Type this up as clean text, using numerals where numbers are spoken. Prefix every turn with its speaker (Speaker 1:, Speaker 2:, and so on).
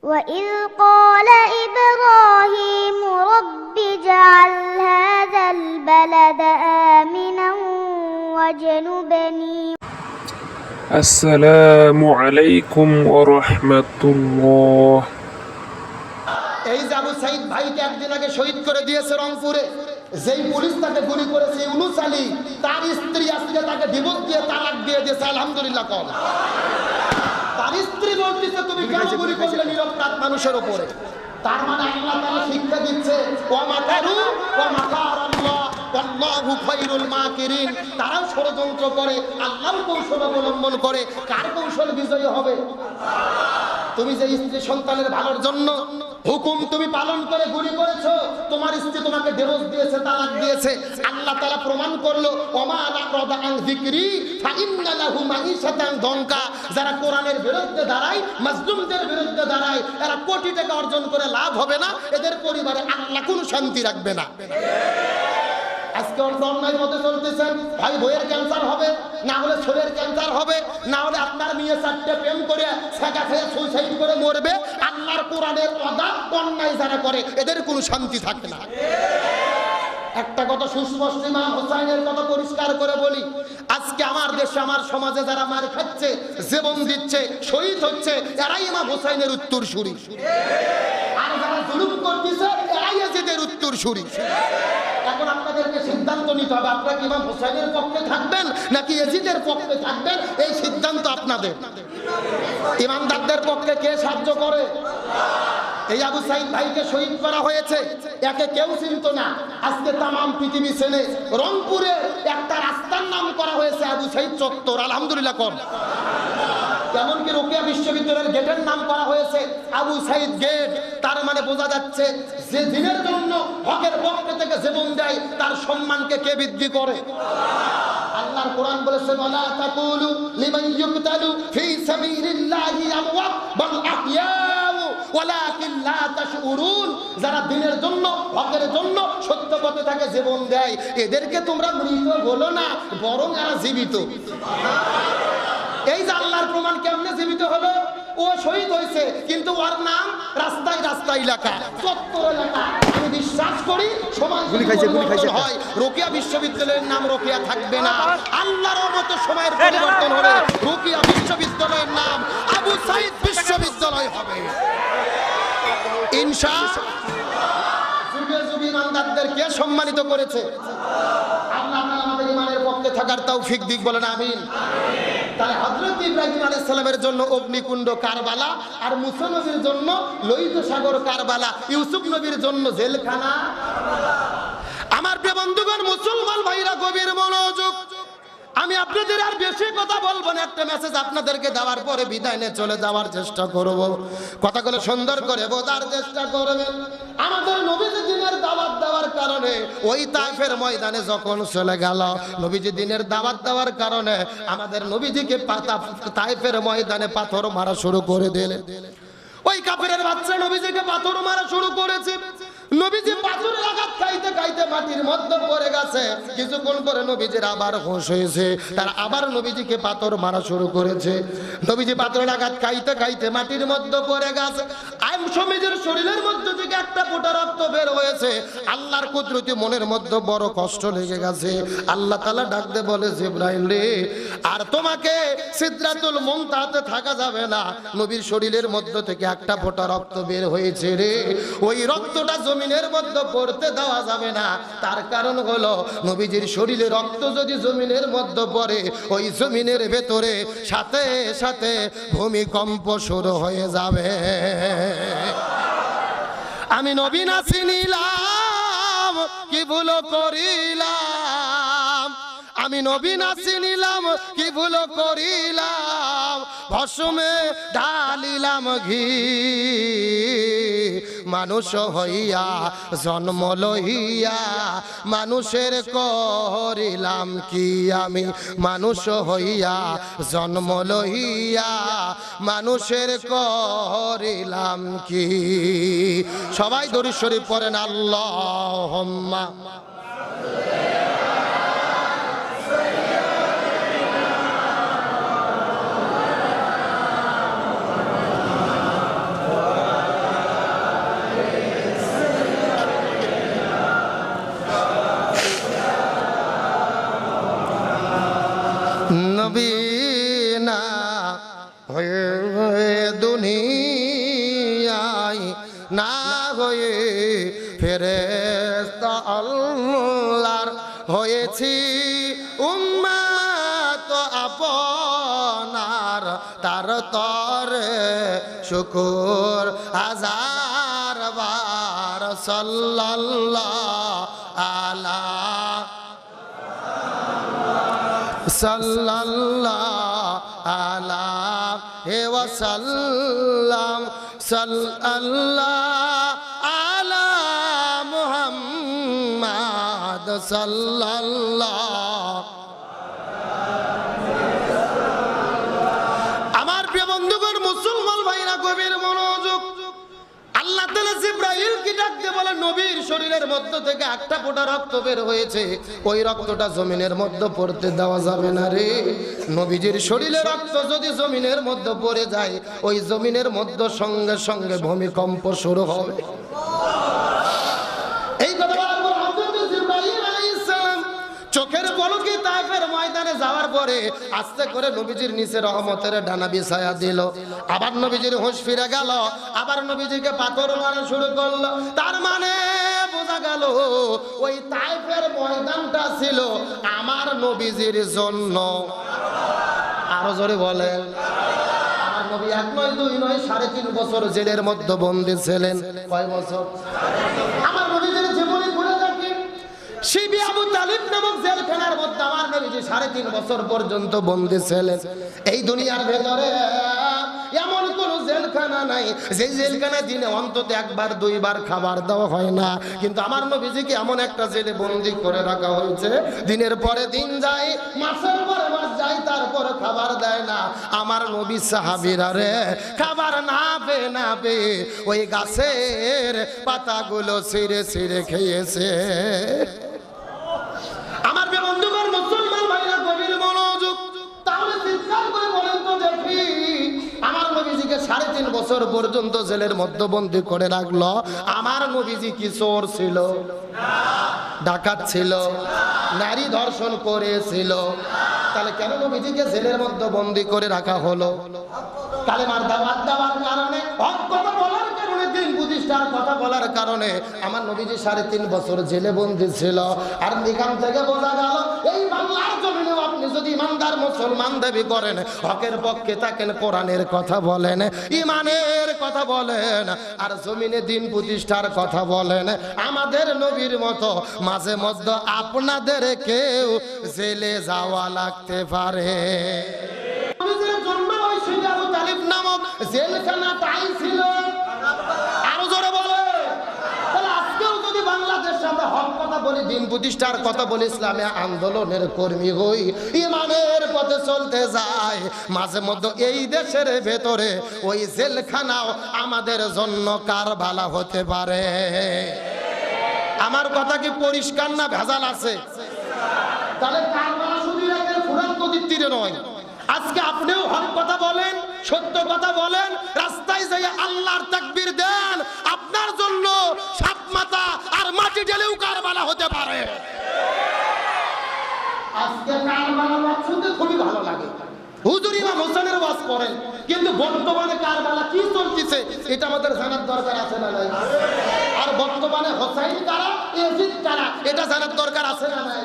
Speaker 1: وإذ قال إبراهيم رب اجعل هذا البلد آمنا واجنبني
Speaker 2: আসসালামু আলাইকুম ওয়া রাহমাতুল্লাহ।
Speaker 3: এই যে আবু সাইদ ভাইকে একদিন আগে শহীদ করে দিয়েছে রংপুরে, যেই পুলিশ তাকে গুলি করেছে ইউনুস আলী, তার স্ত্রী আজকে তাকে ডিভোর্স দিয়ে তালাক দিয়ে দিয়েছে। আলহামদুলিল্লাহ কল। তার স্ত্রী বলতেছে তুমি কেন গুলি করলে নিরপরাধ মানুষের উপরে? তার মানে আল্লাহ তাআলা শিক্ষা দিচ্ছে ওয়া মাকারু ওয়া মাকারাল্লাহ ওয়াল্লাহু খায়রুল মাকিরিন। তারাও ষড়যন্ত্র করে, আল্লাহর কৌশল অবলম্বন করে। কার কৌশল বিজয়ী হবে? তুমি যে স্ত্রী সন্তানের ভালোর জন্য হুকুম তুমি পালন করে গুলি করেছো, তোমার স্ত্রী তোমাকে ডিভোর্স দিয়েছে, তালাক দিয়েছে। আল্লাহ তাআলা প্রমাণ করলো ওমা আরাদা আন যিকরি ফাইন্না লাহু মাঈশাতান দনকা। যারা কোরআনের বিরুদ্ধে দাঁড়ায়, মাজলুমদের বিরুদ্ধে দাঁড়ায়, এরা কোটি টাকা অর্জন করে লাভ হবে না, এদের পরিবারে আল্লাহ কোনো শান্তি রাখবে না। আজকে অন্যায় মতে চলতেছেন, ভাই বইয়ের ক্যান্সার হবে, না হলে ছেলের ক্যান্সার হবে, না হলে আপনার মেয়ে চারটে প্রেম করে ছেঁকা খেয়ে সুইসাইড করে মরবে। আল্লাহর কোরআনের ওয়াদা অন্যায় যারা করে এদের কোনো শান্তি থাকে না। একটা কথা সুস্পষ্ট, ইমাম হোসাইনের কথা পরিষ্কার করে বলি, আজকে আমার দেশে আমার সমাজে যারা মার খাচ্ছে, জীবন দিচ্ছে, শহীদ হচ্ছে, এরাই ইমাম হোসাইনের উত্তরসূরি। আর যারা জুলুম করতেছে এরাই এজিদের উত্তরসূরি। এখন আপনাদেরকে সিদ্ধান্ত নিতে হবে, আপনারা কি ইমাম হোসাইনের পক্ষে থাকবেন নাকি এজিদের পক্ষে থাকবেন? এই সিদ্ধান্ত আপনাদের। ইমানদারদের পক্ষে কে সাহায্য করে? এই আবু সাইদ ভাইকে শহীদ করা হয়েছে, একে কেউ চিনত না, আজকে তামাম পৃথিবী চেনে। রংপুরে একটা রাস্তার নাম করা হয়েছে আবু সাইদ চত্বর। আলহামদুলিল্লাহ কর। এমনকি রোকেয়া বিশ্ববিদ্যালয়ের গেটের নাম করা হয়েছে আবু সাইদ গেট। তার মানে বোঝা যাচ্ছে যে দিনের জন্য হকের পক্ষে থেকে জীবন দেয় তার সম্মানকে কে বৃদ্ধি করে? আল্লাহর কোরআন বলেছে ওয়ালা তাকুলু লিমান ইউকতালু ফি সাবিলিল্লাহি আমওয়াত বাল আহইয়াউ ওয়ালাকিন লা তাশউরুন। যারা দিনের জন্য, হকের জন্য, সত্য পথে থাকে জীবন দেয়, এদেরকে তোমরা মৃত বলো না, বরং এরা জীবিত। এই যে আল্লাহর প্রমাণ কেমনে জীবিত হলো? ও শহীদ হয়েছে, কিন্তু ওর নাম রাস্তায় রাস্তায় লেখা, চত্বর লেখা। আমি বিশ্বাস করি সমাজ হয়, রোকেয়া বিশ্ববিদ্যালয়ের নাম রোকেয়া থাকবে না। আল্লাহর মতো সময়ের পরিবর্তন হলে রোকেয়া বিশ্ববিদ্যালয়ের নাম আবু সাইদ বিশ্ববিদ্যালয় হবে ইনশাআল্লাহ। যুগে যুগে ইমানদারদেরকে সম্মানিত করেছে আল্লাহ। আমাদের ইমানের পক্ষে থাকার তৌফিক দিক, বলেন আমিন। তাহলে হযরত ইব্রাহিম আলাইহিস সালামের জন্য অগ্নিকুণ্ড কারবালা, আর মুসা নবীর জন্য লোহিত সাগর কারবালা, ইউসুফ নবীর জন্য জেলখানা কারবালা। আমার প্রিয় বন্ধুগণ, মুসলমান ভাইরা গভীর মনোযোগ। আমি আপনাদের আর বেশি কথা বলবো না, একটা মেসেজ আপনাদেরকে দেওয়ার পরে বিদায় নিয়ে চলে যাওয়ার চেষ্টা করব। কথাগুলো সুন্দর করে বোঝার চেষ্টা করবেন। আমাদের নবীজি দিনের দাওয়াত দেওয়ার কারণে ওই তায়েফের ময়দানে যখন চলে গেল, নবীজি দিনের দাওয়াত দেওয়ার কারণে আমাদের নবীজিকে তায়েফের ময়দানে পাথর মারা শুরু করে দিলেন। ওই কাফেরের বাচ্চা নবীজিকে পাথর মারা শুরু করেছে। নবীজি পাথরের আঘাত খাইতে খাইতে মাটির মধ্যে পড়ে গেছে। কিছুক্ষণ পরে নবীজির আবার হুঁশ হয়েছে, তার আবার নবীজিকে পাথর মারা শুরু করেছে। নবীজি পাথরের আঘাত খাইতে খাইতে মাটির মধ্যে পড়ে গেছে। নবীজির শরীরের মধ্যে থেকে একটা ফোঁটা রক্ত বের হয়েছে। আল্লাহর কুদরতি মনের মধ্যে বড় কষ্ট লেগে গেছে। আল্লাহ তাআলা ডাক দিয়ে বলে, জিবরাইল রে, আর তোমাকে সিদরাতুল মুনতাহাতে থাকা যাবে না। নবীর শরীরের মধ্যে থেকে একটা ফোঁটা রক্ত বের হয়েছে রে, ওই রক্তটা জমিনের মধ্যে পড়তে দেওয়া যাবে না। তার কারণ হলো নবীজির শরীরে রক্ত যদি জমিনের মধ্যে পড়ে, ওই জমিনের ভেতরে সাথে সাথে ভূমিকম্প শুরু হয়ে যাবে। আমি নবী না চিনিলাম, কি ভুল করিলাম। আমি নবী না চিনিলাম, কি ভুল করিলাম। ভস্মে ঢালিলাম ঘি, মানুষ হইয়া জন্ম লইয়া মানুষের করিলাম কি। আমি মানুষ হইয়া জন্ম লইয়া মানুষের করিলাম কি। সবাই দরুদ শরীফ পড়েন আল্লাহুম্মা। না হয়ে ফেরেশতা আল্লাহর হয়েছি উম্মত আপনার, তার তরে শুকুর হাজার বার সাল্লাল্লাহু আলা সাল্লাল্লাহু আলাইহি ওয়াসাল্লাম সাল্লাল্লাহু আলা মুহাম্মদ সাল্লাল্লাহু। আমার প্রিয় বন্ধুগণ, মুসলমান ভাইরা গভীর মনোযোগ। আল্লাহ তাআলা জিবরাইলকে ডাক দিয়ে বলে, নবীর শরীরের মধ্য থেকে একটা ফোঁটা রক্ত বের হয়েছে, ওই রক্তটা জমিনের মধ্যে পড়তে দেওয়া যাবে না রে। নবীজির শরীরে রক্ত যদি জমিনের মধ্যে পড়ে যায়, ওই জমিনের মধ্যে সঙ্গে সঙ্গে ভূমিকম্প শুরু হবে। এই কথা বলার পর হযরত জিবরাইল আলাইহিস সালাম চোখের পলকে তায়েফের ময়দানে যাওয়ার পরে আস্তে করে নবীজির নিচে রহমতের ডানা বিছায়া দিল। আবার নবীজির হুঁশ ফিরে গেল, আবার নবীজিকে পাথর মারা শুরু করলো। তার মানে বোঝা গেল ওই তায়েফের ময়দানটা ছিল আমার নবীজির জন্য। আরো জোরে বলেন, আমার নবী 1 নয় 2 নয় 3.5 বছর জেলের মধ্যে বন্দী ছিলেন। কয় বছর? আমার নবীজির জীবনী খুলে দেখি, শিবি আবু তালিব নামক জেলখানার মধ্যে আমার নবীজি 3.5 বছর পর্যন্ত বন্দী ছিলেন। এই দুনিয়ার ভেতরে এমন কোন জেলখানা নাই যে জেলখানা দিনে অন্তত 1 2 বার খাবার দেওয়া হয় না, কিন্তু আমার নবীজিকে এমন একটা জেলে বন্দী করে রাখা হয়েছে, দিনের পরে দিন যায়, মাসের পরে মাস যায়, তারপরে খাবার দেয় না। আমার নবী সাহাবীরা রে খাবার না পেয়ে ওই গাছের পাতাগুলো ছিঁড়ে ছিঁড়ে খেয়েছে। আমার বন্ধুগণ, মুসলমান ভাইরা গভীর মনোযোগ। তাহলে চিৎকার করে বলেন তো দেখি, আমার নবীজিকে 3.5 বছর পর্যন্ত জেলের মধ্যে বন্দী করে রাখলো, আমার নবীজি কি চোর ছিল? ডাকাত ছিল? নারী ধর্ষণ করেছিল? তাহলে কেন নবীজিকে জেলের মধ্যে বন্দী করে রাখা হলো? কালেমার দাওয়াত দেওয়ার কারণে, হক কথা বলার কারণে, দিন প্রতিষ্ঠার কথা বলার কারণে আমার নবীজি 3.5 বছর জেলে বন্দী ছিল। আর এখান থেকে বোঝা গেল, এই বাংলার জমিনে আপনি যদি ইমানদার মুসলমান দাবি করেন, হকের পক্ষে থাকেন, কোরআনের কথা বলেন, ইমানের কথা বলেন, আর জমিনে দিন প্রতিষ্ঠার কথা বলেন, আমাদের নবীর মতো মাঝে মধ্যে আপনাদের কেউ জেলে যাওয়া লাগতে পারে। জেলখানাটাই ছিল। আরো জোরে বলে, তাহলে আজকেও যদি বাংলাদেশ আমরা হক কথা বলি, দিন প্রতিষ্ঠার কথা বলি, ইসলামী আন্দোলনের কর্মী হই, ইমানের পথে চলতে যাই, মাঝে মধ্যে এই দেশের ভেতরে ওই জেলখানাও আমাদের জন্য কারবালা হতে পারে। আমার কথা কি পরিষ্কার না ভেজাল আছে? তাহলে কারবালা শুধু ফুরাত নদীর তীরে নয়। আজকে আপনিও হক কথা বলেন, সত্য কথা বলেন, রাস্তায় যাই আল্লাহর তাকবীর দেন, আপনার জন্য সাত মাথা আর মাটি ঢেলেও কারবালা হতে পারে। আজকে কারবালা ওয়াজ শুনতে খুবই ভালো লাগে, হুজুর ইমাম হোসেনের ওয়াজ করেন, কিন্তু বর্তমানে কারবালা কি চলতেছে এটা আমাদের জানার দরকার আছে না নাই? আর বর্তমানে হোসাইন কারা, ইয়াজিদ কারা, এটা জানার দরকার আছে না নাই?